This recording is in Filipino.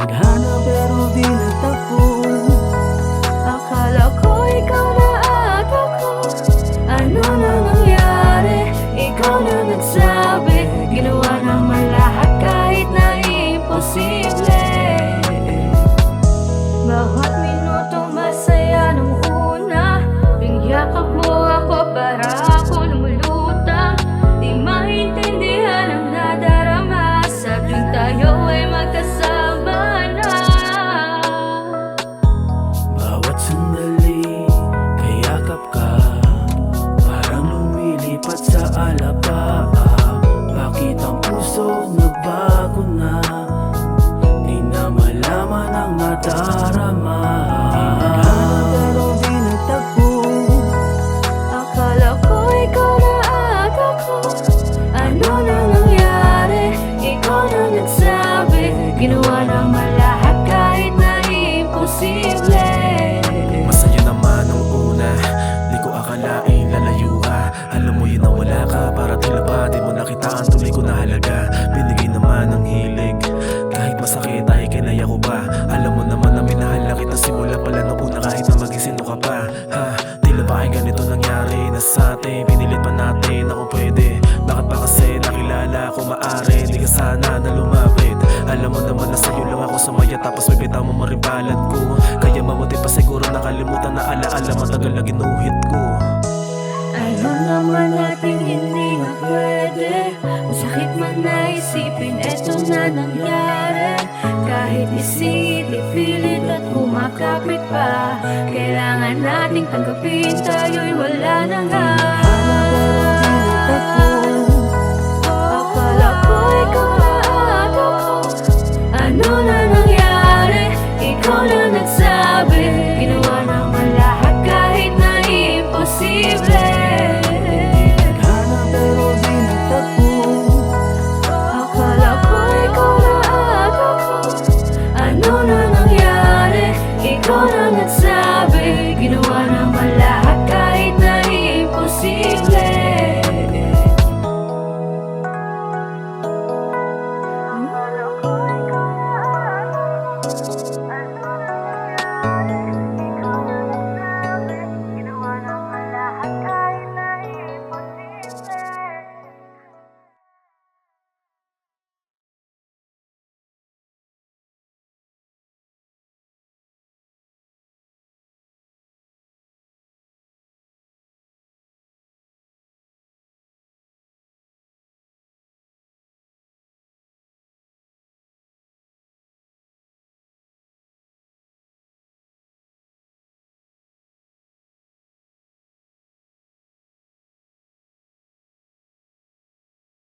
Naghanap pero di natagpo. Akala ko ikaw na at ako. Ano na nangyari? Ikaw na nagsabi. Ginawa naman lahat kahit na imposible. Bawat minuto masaya nung una. Pingyakap mo ako para ako lumulutang. Di maintindihan ang nadarama sa tuwing tayo ay magkasama na. Bawat sandali, kayakap ka. Parang lumilipat sa alapaap. Bakit ang puso nagbago na? Di na malaman ang nadarama. Hinahanap pero di natagpo. Akala ko ikaw na at ako. Ano na nangyari? Ikaw na nagsabi. Ginawa naman lahat kahit na imposible. Masaya naman ang una, di ko akalaing lalayo ka. Alam mo yun na wala ka, para tila ba di mo nakita ang tuloy ko na halaga. Binigay naman ang hilig, kahit masakit ay kinaya ko pa. Alam mo naman na minahal na kita simula pala nung una, kahit na maging sino ka pa. Ha, tila ba ay ganito nangyari na sa atin? Pinilit pa natin ako pwede. Bakit ba kasi nakilala ko maaari? Di ka sana na lumapit. Alam mo naman na sa'yo lang ako sumaya, tapos may bitaw mo rin palad ko. Kaya mabuti pa siguro nakalimutan na alaala matagal na ginuhit ko. Alam naman natin hindi nga pwede. Masakit man naisipin, eto na nangyari. Kahit isipin, pilit at kumakapit pa. Kailangan nating tanggapin, tayo'y wala na nga.